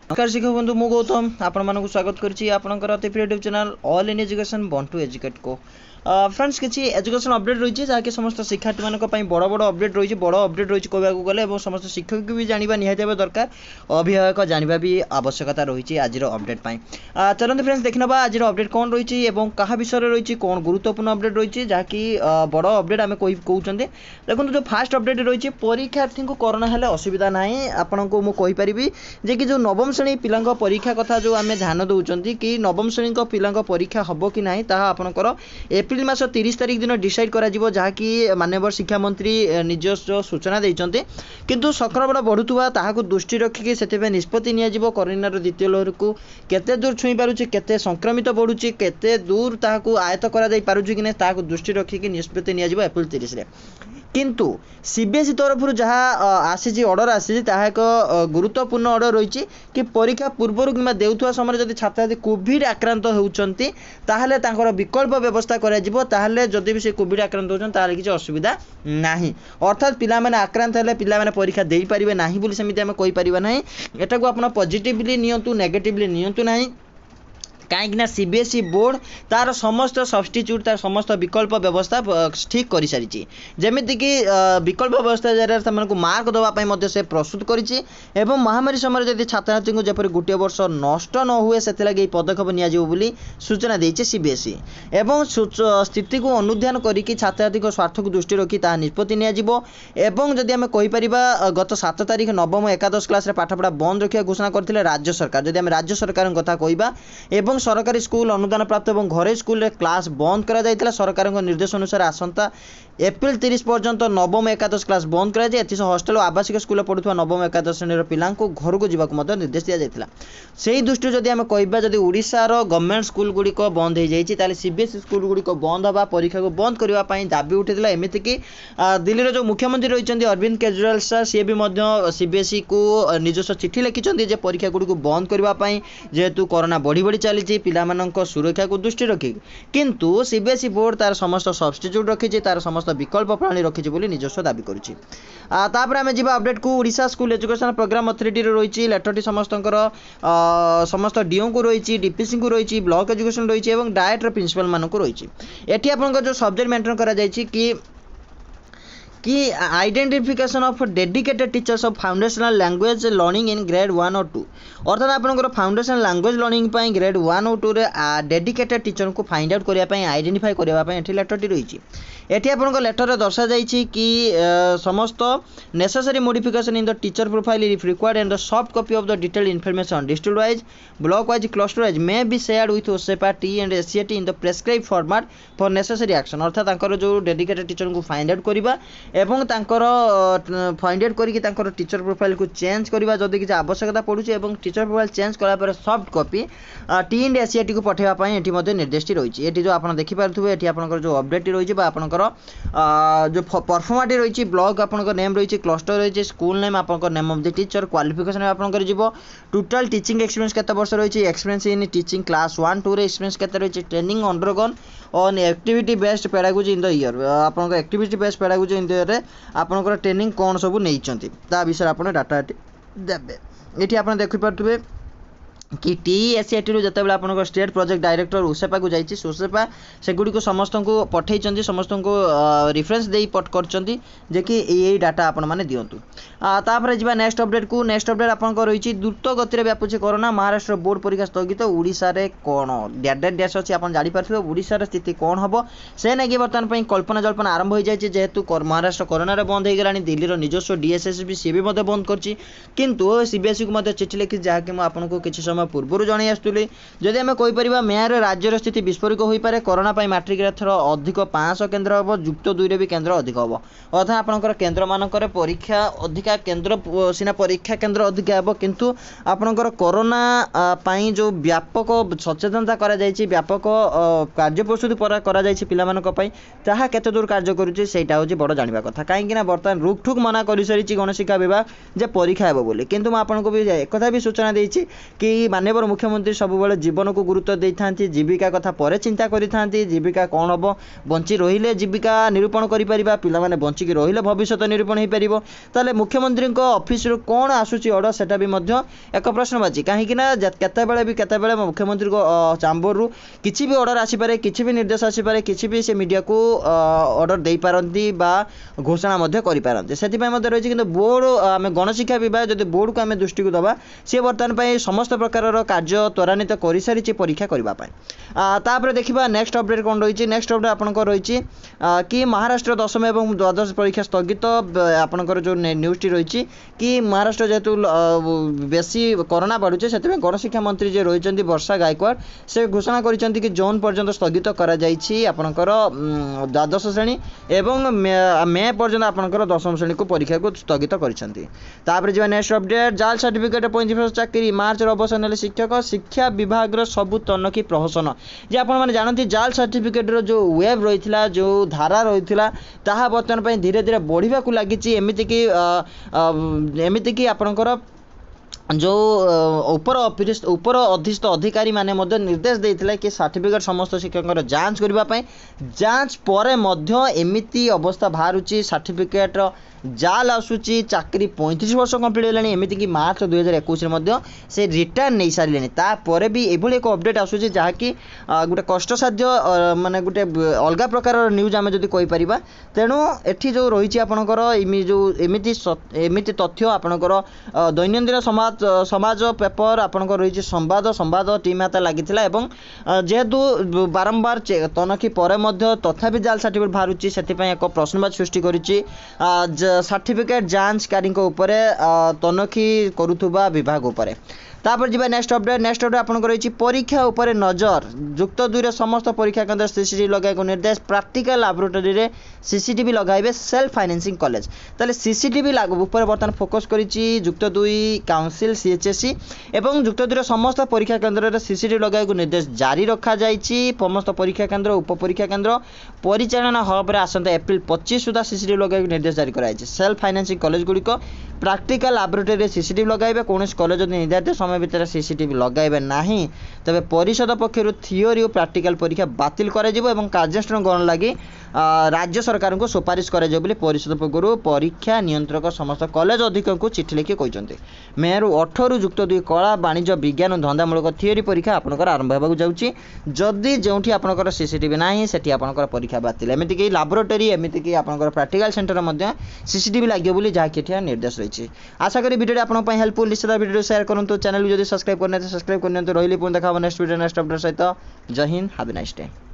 नमस्कार शिक्षक बंधु मु गौतम आपण स्वागत करछि आपनकर अति प्रिय YouTube channel all in education one two educate को फ्रेंड्स किसी एजुकेशन अपडेट रही जहाँकि समस्त शिक्षार्थी मानी बड़ बड़ अपडेट रही बड़ अपडेट रही कहूँ गले समस्त शिक्षक भी जाना निहाती दरकार अभिभावक जाना भी आवश्यकता रही आज अपडेट चलते फ्रेंड्स देखना आज अपडेट कौन रही क्या विषय रही कौन गुरुत्वपूर्ण अपडेट रही जहाँकि बड़ अपडेट आम कहते देखो जो फास्ट अपडेट रही परीक्षार्थी को कोरोना हेले असुविधा ना आपन को मुझे जे कि जो नवम श्रेणी पिला परीक्षा कथा जो आम ध्यान दौरान कि नवम श्रेणी पिला परीक्षा हम कि ना आपंकर एप्रिल मास 30 तारिख दिन डिसाइड करा जिवो जहाँकि माननीय शिक्षा मंत्री निजस्व सूचना देइचंते किंतु संक्रमण बढ़ुवा ताहाकु दृष्टि रखिक से निष्पत्ति नियाजिवो कोरोनार द्वितीय लहर को केते दूर छुई पारुछि केते संक्रमित बढ़ुछि केते दूर ताहाकु आयत्त करा जाई पारुछि कि नै ताहाकु दृष्टि रखिक निष्पत्ति नियाजिवो एप्रिल 30 रे किंतु सीबीएसई तरफ जहाँ आसी ऑर्डर आसी एक गुरुत्वपूर्ण ऑर्डर रही कि परीक्षा पूर्व कि देउथुवा समय जदि छात्र कोविड आक्रांत होउचंती ताहले तांकर विकल्प व्यवस्था करा जिवो ताहले जदि भी से कोविड आक्रांत होउचन ताहले किछि असुविधा नाही अर्थात पिला माने आक्रांत हेले पिला माने परीक्षा देई परिबे नाही बोली समिति हम कहि परिबा नाही एटा को आपण पॉजिटिवली नियंतु नेगेटिवली नियंतु नाही कहीं सीबीएसई बोर्ड तार समस्त सब्स्टिट्यूट तार समस्त विकल्प व्यवस्था ठीक कर सारी जमीक विकल्प व्यवस्था जरिए से मार्क देवाई से प्रस्तुत कर महामारी समय जब छात्री को जपर गोटे वर्ष नष्ट न हुए से पदक्षेप नि सूचना देती सीबीएसई एवं स्थिति को अनुध्यान करके छात्री स्वार्थ को दृष्टि रखी निष्पत्ति निजी आम कहीपर गत 7 तारिख नवम एकादश क्लास पाठपढ़ा बंद रखा घोषणा करते राज्य सरकार जदि आम राज्य सरकार कथा कहवा सरकारी स्कूल अनुदान प्राप्त और घरे स्कूल रे क्लास बंद करा जायतिला सरकार निर्देश अनुसार आसंता एप्रिल 30 पर्यंत नवम एकादश क्लास बंद करा जाय एथिस हॉस्टल और आवासिक स्कूल पढ़ुवा नवम एकादश श्रेणी पिला घर को जावाक निर्देश दिया जायतिला सेही दृष्टि जदि आम कहबा जदि ओडिशार गवर्नमेंट स्कूल गुड़िक बंद हो जाइछि ताले सीबीएसई स्कूल गुड़िक बंद हवा परीक्षा को बंद करबा पई दाबी उठिथिला एमिति कि दिल्ली जो मुख्यमंत्री रहिचंदी अरविंद केजरीवाल सर सी भी सीबीएसई को निजस्व चिठी लिखिचंदी जे परीक्षा गुड़िक बंद करबा पई जेहेतु कोरोना बढ़ी बढ़ी चली पिला सुरक्षा को दृष्टि रखिक किंतु सीबीएसई बोर्ड तार समस्त सब्स्टिट्यूट रखी तार समस्त विकल्प प्रणाली रखी बोली निजस्व दाबी करुच्ची तापर आम जा अपडेट को Odisha school education program authority रही लेटरटी समस्त डीओ को रही डीपीसी को रही ब्लॉक एजुकेशन रही डायरेक्टर प्रिंसिपल मान को रही एटी आपन जो सब्जेक्ट मेंटेन करा जायछि कि identification of dedicated teachers of foundational language learning in grade 1 और 2 अर्थात आपंकर फाउंडेशनल लैंग्वेज लर्निंग ग्रेड 1 और 2 रे डेडिकेटेड टीचर को फाइंड आउट करने आइडेंटिफाई करने लेटरटी रही एटी आपन लेटर दर्शा जाइछि कि समस्त necessary modification in the teacher profile if required and the soft copy of the detailed information district wise block wise cluster wise may be shared with OSEPA T and SCERT in the prescribe format for necessary action अर्थात तांकर जो dedicated teacher को find out करबा एवं तांकर find out करके तांकर teacher profile को चेंज करबा जदि किसी आवश्यकता पड़ुछि एवं टीचर प्रोफाइल चेंज कला पर सॉफ्ट कॉपी टी एंड एससीएटी को पठेबा पई एठी मध्ये निर्देश रही एठी जो आपण देखि पारथुबे एठी आपनकर जो अपडेट रही बा आपनकर जो परफॉर्माटी रही ब्लॉक आपनकर नेम रही क्लस्टर रही स्कूल नेम आपनकर name of the teacher qualification आपनकर जीवो टोटल टीचिंग एक्सपीरियंस केते वर्ष रही एक्सपीरियंस इन टीचिंग क्लास 1 2 रे एक्सपीरियंस केते रही training undergone on activity based pedagogy in the year आपनकर activity based pedagogy in the year रे आपनकर ट्रेनिंग कौन सब नहीं ता विषय आप डाटा देवे ये आप देखी पारे कि टीएससीटी रू जिते आप स्टेट प्रोजेक्ट डायरेक्टर ओसेपा को जाइए ओसेपा सेगुड़ी को समस्त को पठे समस्त को रिफरेन्स दे कर कि डाटा आपण मैंने दिंतु तापर जा नेक्स्ट अपडेट को नेक्स्ट अपडेट आप रही द्रुत गति व्यापुची कोरोना महाराष्ट्र बोर्ड परीक्षा स्थगित ओडिशा रे कौन डैश अच्छी आप जापारे ओडिशार स्थिति कौन हम से नहीं बर्तमान कल्पना जल्पना आरंभ हो जाए जेहेतु महाराष्ट्र कोरोना बंद हो गला दिल्ली निजस्व डीएसएस भी सी भी बंद कर सीबीएसई को चिठी लिखी जहाँकि आपको किसी समय पूर्व जन आसुली जदि आम कहीपर मेयर राज्यर स्थिति विस्फोरित हो पारे कोरोना मैट्रिक एथर अधिक 500 केन्द्र हम जुक्त 2 रे भी केन्द्र अधिक हम अर्थात आपंकर केन्द्र मानक परीक्षा अधिका केन्द्र सीना परीक्षा केन्द्र अधिक हम किंतु आपंकर कोरोना जो व्यापक सचेतनता करा जायछि व्यापक कार्य प्रस्तुति पिला केते दूर कार्य करुच्चे सेटा हूँ बड़ जाना कथा कहीं बर्तमान रुकठुक मना कर सारी गणशिक्षा विभाग जे परीक्षा हे बोली किंतु आपको भी एक भी सूचना देछि कि माननीय मुख्यमंत्री सबुबले जीवन को गुरुत्व देई थांती जीविका कथा परे चिंता करि थांती जीविका कौन हम बंची रहिले जीविका निरूपण करि परिबा पिला माने बंची रहिले भविष्य निरूपण हो पारिबो ताले मुख्यमंत्री ऑफिस रो कोन आसुची ऑर्डर सेटा भी मध्य एक प्रश्नवाची कहीं केते बेले मुख्यमंत्री को चांबर रु किछि भी ऑर्डर आसी पारे किछि भी निर्देश आसी पारे किछि भी से मीडिया को ऑर्डर दे पारंती बा घोषणा मध्य करि पारंती सेति पय मध्य रहिछि किंतु बोर्ड आमे गणशिक्षा विभाग जदि बोर्ड को आमे दृष्टि को दबा से वर्तमान पय समस्त प्रकार कार्य त्वरान्वित करि सारिछि परीक्षा करबा पय तापर देखिबा नेक्स्ट अपडेट कोन रहिछि नेक्स्ट अपडेट आपनको रहिछि कि महाराष्ट्र दशम एवं द्वादश परीक्षा स्थगित आपनकर जो न्यूज टी रहिछि कि महाराष्ट्र जेतु बेसी कोरोना बढ़ुचे से गणशिक्षा मंत्री जे रही वर्षा गायकवाड़ से घोषणा करिसेंति कि जून पर्यंत स्थगित करा जाइछि आपनकर द्वादश श्रेणी एवं मे पर्यंत आपनकर दशम श्रेणी को परीक्षा को स्थगित करिसेंति तापर जे नेक्स्ट अपडेट जाल सर्टिफिकेट 35 चाकरी मार्च अवसर नेले शिक्षक शिक्षा विभाग रो सबु तनकी प्रहसन जे आपण माने जानती जाल सर्टिफिकेट रो जो वेब रहिथिला जो धारा रहिथिला ताहा वर्तमान पय धीरे धीरे बढ़िबा को लागिछि एमिति कि आपनकर जो ऊपर अधीस्थ अधिकारी माने मध्य निर्देश देइथिले कि सर्टिफिकेट समस्त शिक्षक जांच करबा पय जांच परे मध्य एमिति अवस्था बाहरुची सर्टिफिकेट जाल आसुची चाकरी 35 वर्ष कंप्लीट हेलानी एमिति कि मार्च 2021 रे मध्य से रिटर्न नै सारिलेनी ता परे भी एभली एक अपडेट आसुची जहा कि गुटे कष्टसाध्य माने गुटे अलगा प्रकार न्यूज आमे जदी कहि परिबा तेनु एठी जो रहिची आपनकर एमिति तथ्य आपनकर दैनंदिन समाज पेपर आपनकर रहिची संवाद टीम हाता लागिथिला एवं जेहेतु बारंबार तनखी परे मध्य तथापि जाल सर्टिफिकेट बाहरुची सेति पय एक प्रश्नवाची सृष्टि करिची सर्टिफिकेट जांचकारी तनखी करुथुबा विभाग उपरे तापर जी नेक्स्ट अपडेट आपन रही परीक्षा उपरे नजर युक्त 2 समस्त परीक्षा केन्द्र सीसीटीवी लगाइको निर्देश प्रैक्टिकल लैबोरेटरी रे सीसीटीवी लगाइबे सेल्फ फाइनेंसिंग कॉलेज ताले सीसीटीवी ऊपर बर्तमान फोकस करिछि युक्त 2 काउंसिल सीएचएससी एवं युक्त 2 समस्त परीक्षा केन्द्र रे सीसीटीवी लगाइको निर्देश जारी रखा जाइछि समस्त परीक्षा केन्द्र उप परीक्षा केन्द्र परिचालन हब रे आसंता एप्रिल 25 सुधा सीसीटीवी लगाइको निर्देश जारी कराइछि सेल्फ फाइनेंसिंग कॉलेज गुड़िको प्रैक्टिकल लैबोरेटरी रे सीसीटीवी लगाइबे कोनस कॉलेज निर्धारित समय भितर सीसीटीवी लगाइबे नाही तबे परिषद पक्षरु थियोरी और प्रैक्टिकल परीक्षा बातिल करा जिवो एवं कार्यानुष्ठान ग्रहण लागि राज्य सरकार को सुपारिश करा जिवो बोली परिषद पक्षरु परीक्षा नियंत्रक समस्त कॉलेज अधिकारी को चिठी लिखि कहिसंते मे 18 युक्त 2 कला वाणिज्य विज्ञान और धंदामूलक थियोरी परीक्षा आपनकर आरंभ हेबाकु जाउची जदी जेउठी आपनकर सीसीटीवी नाही सेठी आपनकर परीक्षा बातिल एमिति कि लैबोरेटरी एमिति कि आपनकर प्रैक्टिकल सेंटर मध्ये सीसीटीवी लागियो बोली जा केठिया निर्देश रहिछि आशा करी वीडियो आपन पय हेल्पफुल निश्चित वीडियो शेयर करंतु चैनल जदी सब्सक्राइब करने सब्सक्राइब करने रहिले पुन देखा नेक्स्ट वीडियो नेक्स्ट अपडेट सहित जय Hind have a nice day.